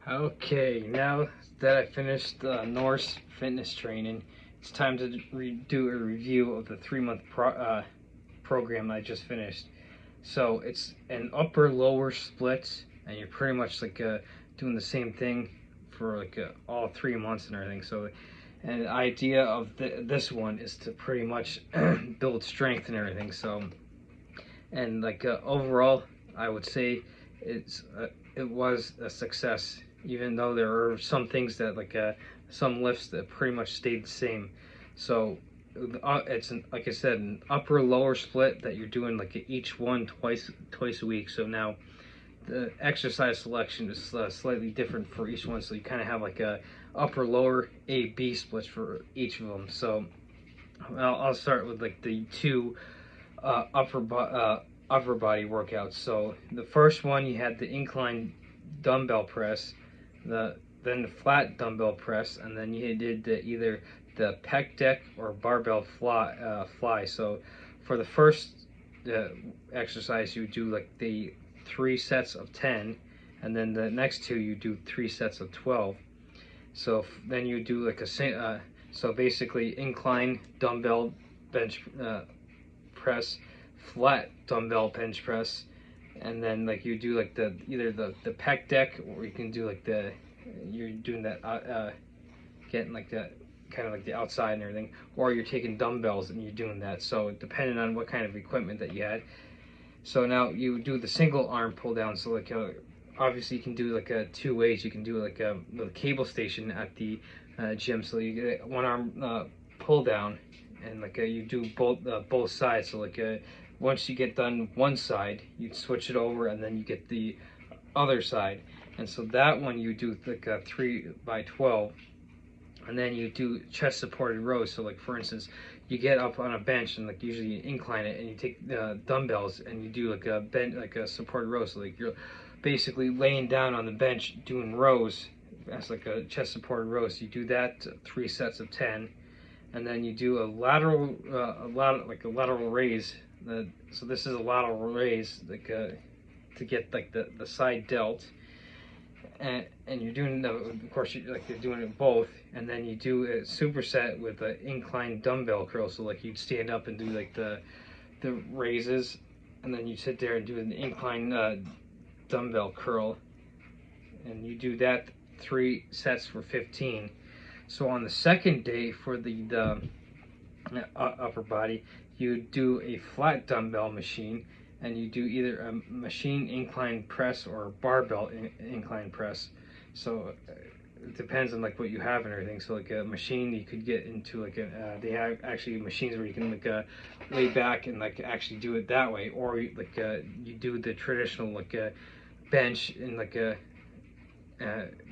Okay, now that I finished Norse fitness training, it's time to do a review of the 3 month program I just finished. So it's an upper lower split, and you're pretty much doing the same thing for all 3 months and everything. So, and the idea of this one is to pretty much build strength and everything. So, and overall, I would say it was a success, even though there are some things that some lifts that pretty much stayed the same. So it's like I said, an upper lower split that you're doing each one twice a week. So now the exercise selection is slightly different for each one. So you kind of have like a upper lower A B splits for each of them. So I'll start with the two uh, upper upper body workouts. So the first one, you had the incline dumbbell press, then the flat dumbbell press, and then you did either the pec deck or barbell fly. So for the first uh, exercise, you do like the 3 sets of 10, and then the next two you do 3 sets of 12. So then you do so basically incline dumbbell bench press, flat dumbbell bench press, and then you do either the pec deck, or you can do you're doing that getting the kind of like the outside and everything, or you're taking dumbbells and you're doing that. So depending on what kind of equipment that you had. So now you do the single arm pull down. So obviously you can do two ways. You can do the cable station at the gym. So you get one arm pull down, and you do both sides. So once you get done one side, you switch it over, and then you get the other side. And so that one you do a 3 by 12, and then you do chest supported rows. So for instance, you get up on a bench and usually you incline it, and you take dumbbells and you do a supported row. So you're basically laying down on the bench doing rows. That's a chest supported row. So you do that 3 sets of 10, and then you do a lateral a lateral raise. So this is a lateral raise to get the side delt, and you're doing of course you're doing it both, and then you do a superset with an incline dumbbell curl. So you'd stand up and do the raises, and then you sit there and do an incline dumbbell curl, and you do that 3 sets for 15. So on the second day for the upper body, you do a flat dumbbell machine, and you do either a machine incline press or a barbell incline press. So it depends on what you have and everything. So a machine, you could get into they have actually machines where you can lay back and actually do it that way, or you do the traditional bench and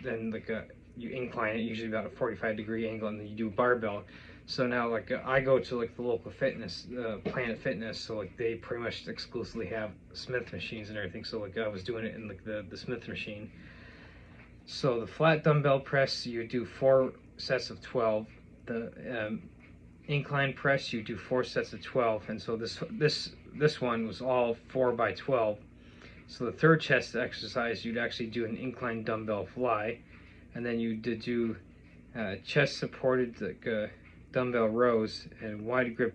then you incline it usually about a 45-degree angle, and then you do a barbell. So now I go to the local fitness, Planet Fitness. So they pretty much exclusively have Smith machines and everything. So I was doing it in the Smith machine. So the flat dumbbell press, you do 4 sets of 12. The incline press, you do 4 sets of 12. And so this one was all 4 by 12. So the third chest exercise, you'd actually do an incline dumbbell fly, and then you did do chest supported dumbbell rows and wide grip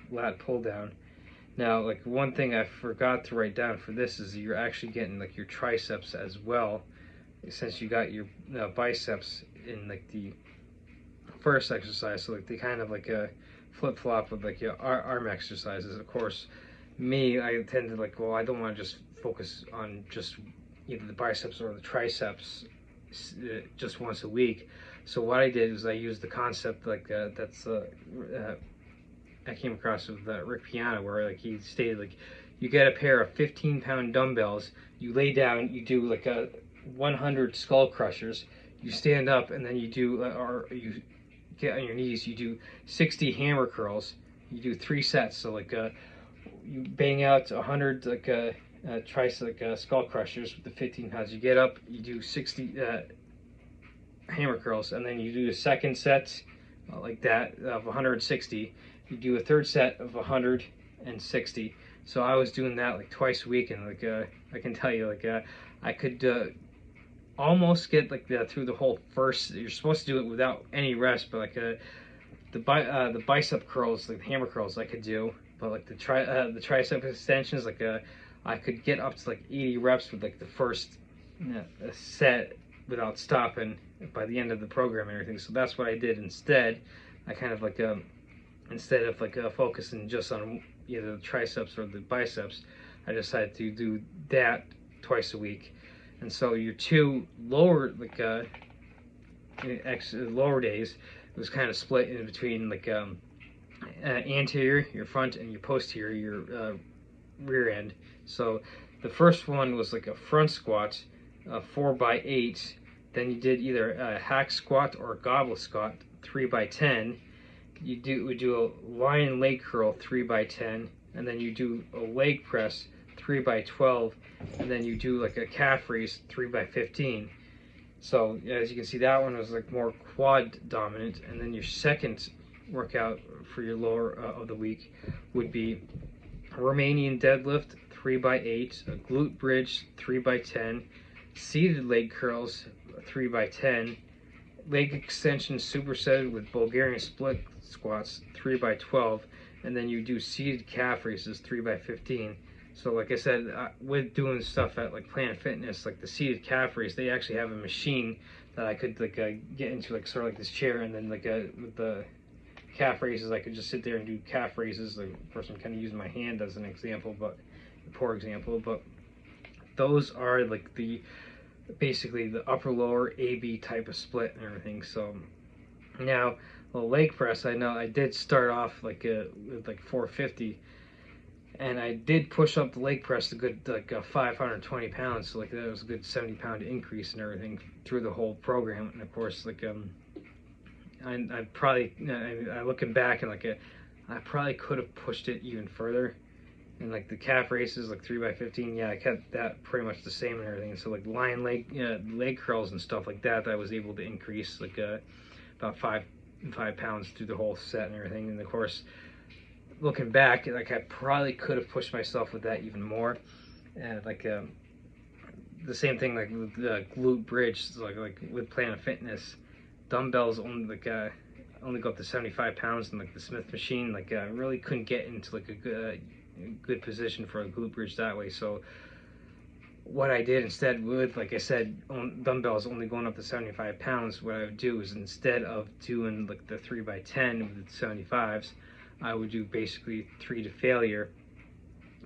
lat pull down. Now one thing I forgot to write down for this is you're actually getting your triceps as well, since you got your biceps in the first exercise. So they kind of a flip-flop with your arm exercises. Of course, me, I tend to well, I don't want to just focus on just either the biceps or the triceps just once a week. So what I did is I used the concept I came across with Rick Piana, where he stated you get a pair of 15-pound dumbbells, you lay down, you do a 100 skull crushers, you stand up, and then you do or you get on your knees, you do 60 hammer curls, you do 3 sets. So you bang out 100 skull crushers with the 15 pounds. You get up, you do 60 hammer curls, and then you do a second set like that of 160. You do a third set of 160. So I was doing that twice a week, and I can tell you I could almost get like through the whole first. You're supposed to do it without any rest, but like the bicep curls, like the hammer curls, I could do, but like the tricep extensions, like I could get up to like 80 reps with like the first set without stopping by the end of the program and everything. So that's what I did instead. I kind of like instead of like focusing just on either the triceps or the biceps, I decided to do that twice a week. And so your two lower lower days, it was kind of split in between like anterior, your front, and your posterior, your rear end. So the first one was like a front squat, 4x8. Then you did either a hack squat or a goblet squat, 3x10. You would do a lion leg curl, 3x10, and then you do a leg press, 3x12, and then you do like a calf raise, 3x15. So as you can see, that one was like more quad dominant. And then your second workout for your lower of the week would be Romanian deadlift, 3x8, a glute bridge, 3x10, seated leg curls, 3x10, leg extension superset with Bulgarian split squats, 3x12, and then you do seated calf raises, 3x15. So like I said, with doing stuff at like Planet Fitness, like the seated calf raise, they actually have a machine that I could like get into, like sort of like this chair, and then like with the calf raises, I could just sit there and do calf raises. Like, of course, I'm kind of using my hand as an example, but a poor example. But those are like basically the upper lower AB type of split and everything. So now the leg press, I know I did start off like with like 450. And I did push up the leg press a good like 520 pounds, so like that was a good 70-pound increase and everything through the whole program. And of course, like I probably looking back and like I probably could have pushed it even further. And like the calf raises, like 3x15, yeah, I kept that pretty much the same and everything. So like lion leg curls and stuff like that, I was able to increase like about 5 pounds through the whole set and everything. And of course, looking back, like I probably could have pushed myself with that even more. And like the same thing like with the glute bridge, like with Planet Fitness, dumbbells only only go up to 75 pounds, and like the Smith machine, like I really couldn't get into like a good position for a glute bridge that way. So what I did instead with, like I said, dumbbells only going up to 75 pounds, what I would do is instead of doing like the 3x10 with the 75s, I would do basically 3 to failure,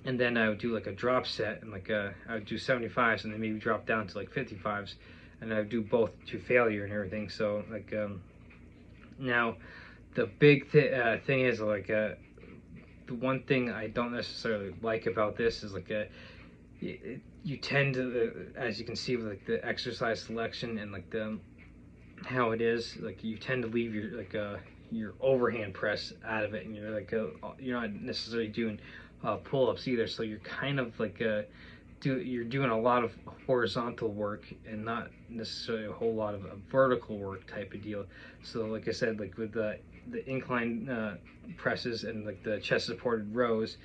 and then I would do like a drop set, and like I would do 75s and then maybe drop down to like 55s, and I would do both to failure and everything. So like now the big thing is like the one thing I don't necessarily like about this is like you tend to, as you can see with like the exercise selection and like the how it is, like you tend to leave your like your overhand press out of it, and you're like you're not necessarily doing pull-ups either, so you're kind of like you're doing a lot of horizontal work and not necessarily a whole lot of vertical work type of deal. So like I said, like with the incline presses and like the chest supported rows,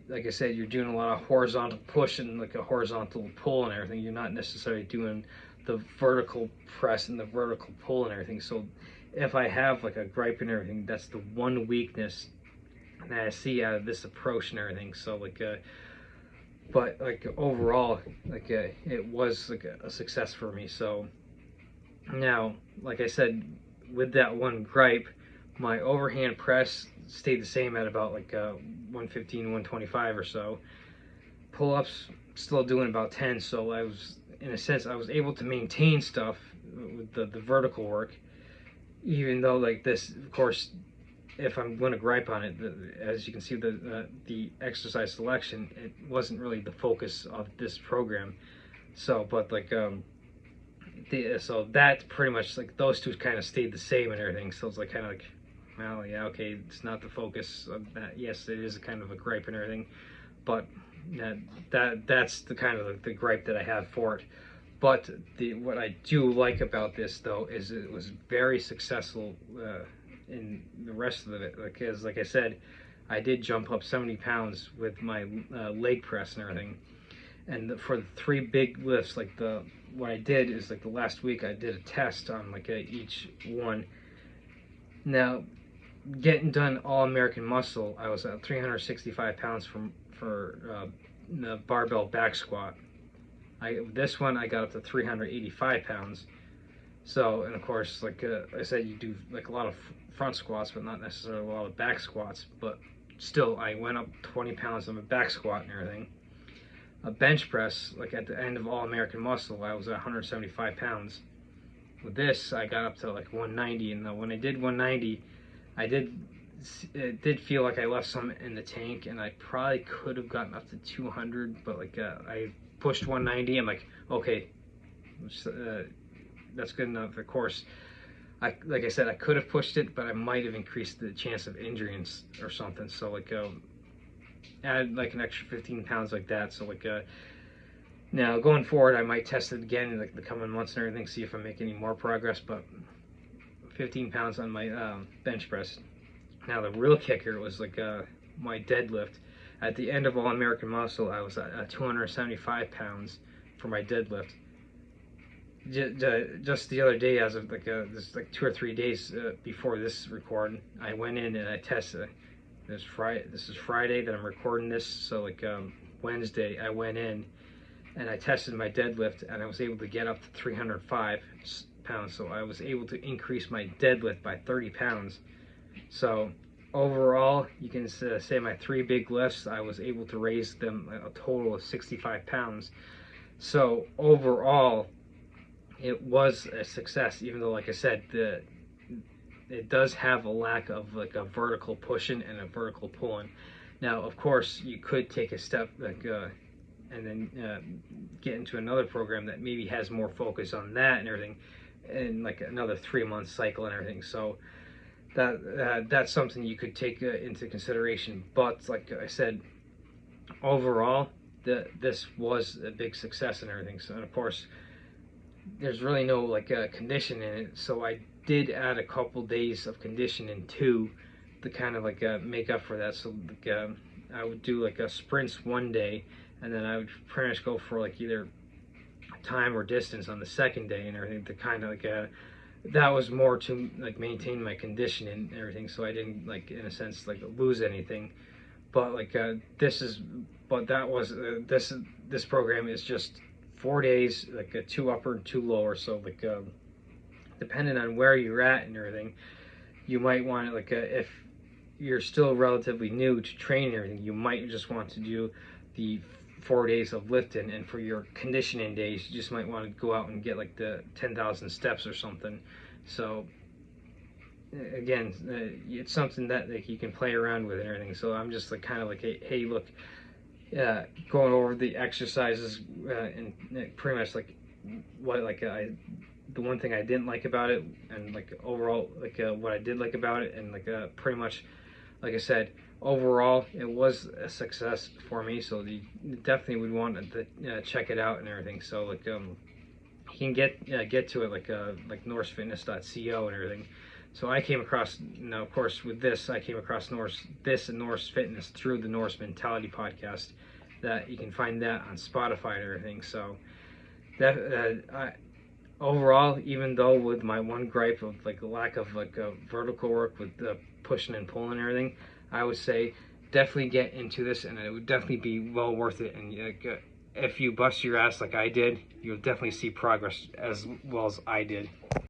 like I said, you're doing a lot of horizontal push and like a horizontal pull and everything. You're not necessarily doing the vertical press and the vertical pull and everything. So if I have like a gripe and everything, that's the one weakness that I see out of this approach and everything. So like but like overall, like it was like a success for me. So now, like I said, with that one gripe, my overhand press stayed the same at about like 115, 125 or so. Pull-ups still doing about 10. So I was, in a sense, I was able to maintain stuff with the vertical work, even though like this, of course, if I'm going to gripe on it, as you can see, the exercise selection, it wasn't really the focus of this program. So, but like so that pretty much, like those two kind of stayed the same and everything. So it's like kind of like, well, yeah, okay, it's not the focus of that. Yes, it is a kind of a gripe and everything, but that's the kind of the gripe that I have for it. But what I do like about this though is it was very successful in the rest of it. Like I said, I did jump up 70 pounds with my leg press and everything. And for the 3 big lifts, like the what I did is like the last week I did a test on like each one. Now, getting done all American muscle, I was at 365 pounds for the barbell back squat. This one I got up to 385 pounds. So, and of course, like I said, you do like a lot of front squats, but not necessarily a lot of back squats. But still, I went up 20 pounds on a back squat and everything. A bench press, like at the end of all American muscle, I was at 175 pounds. With this, I got up to like 190, and when I did 190, it did feel like I left some in the tank, and I probably could have gotten up to 200, but like I pushed 190. I'm like, okay, that's good enough. Of course, like I said, I could have pushed it, but I might have increased the chance of injury or something. So like add like an extra 15 pounds like that. So like now going forward, I might test it again in like the coming months and everything, see if I make any more progress. But 15 pounds on my bench press. Now the real kicker was like my deadlift. At the end of all American muscle, I was at 275 pounds for my deadlift. Just the other day, as of like this like 2 or 3 days before this record, I went in and I tested. This is Friday that I'm recording this, so like Wednesday I went in and I tested my deadlift, and I was able to get up to 305 pounds. So I was able to increase my deadlift by 30 pounds. So overall, you can say my 3 big lifts, I was able to raise them a total of 65 pounds. So overall, it was a success, even though, like I said, it does have a lack of like a vertical pushing and a vertical pulling. Now, of course, you could take a step like and then get into another program that maybe has more focus on that and everything, and like another 3-month cycle and everything. So that's something you could take into consideration. But like I said, overall, this was a big success and everything. So, and of course, there's really no like condition in it. So I did add a couple days of conditioning too, to kind of like make up for that. So like, I would do like a sprints one day, and then I would pretty much go for like either time or distance on the second day and everything, to kind of like that was more to like maintain my condition and everything, so I didn't like in a sense like lose anything. But like this program is just 4 days, like a 2 upper and 2 lower. So like depending on where you're at and everything, you might want it like if you're still relatively new to training and everything, you might just want to do the 4 days of lifting, and for your conditioning days, you just might want to go out and get like the 10,000 steps or something. So again, it's something that like you can play around with and everything. So I'm just like kind of like, hey, look, going over the exercises and pretty much like what like the one thing I didn't like about it, and like overall like what I did like about it, and like pretty much like I said, overall it was a success for me. So you definitely would want to check it out and everything. So like you can get to it like norsefitness.co and everything. So I came across, now of course with this, I came across this and Norse Fitness through the Norse Mentality podcast. That you can find that on Spotify and everything. So that overall, even though with my one gripe of like the lack of like vertical work with the pushing and pulling and everything, I would say definitely get into this, and it would definitely be well worth it. And if you bust your ass like I did, you'll definitely see progress as well as I did.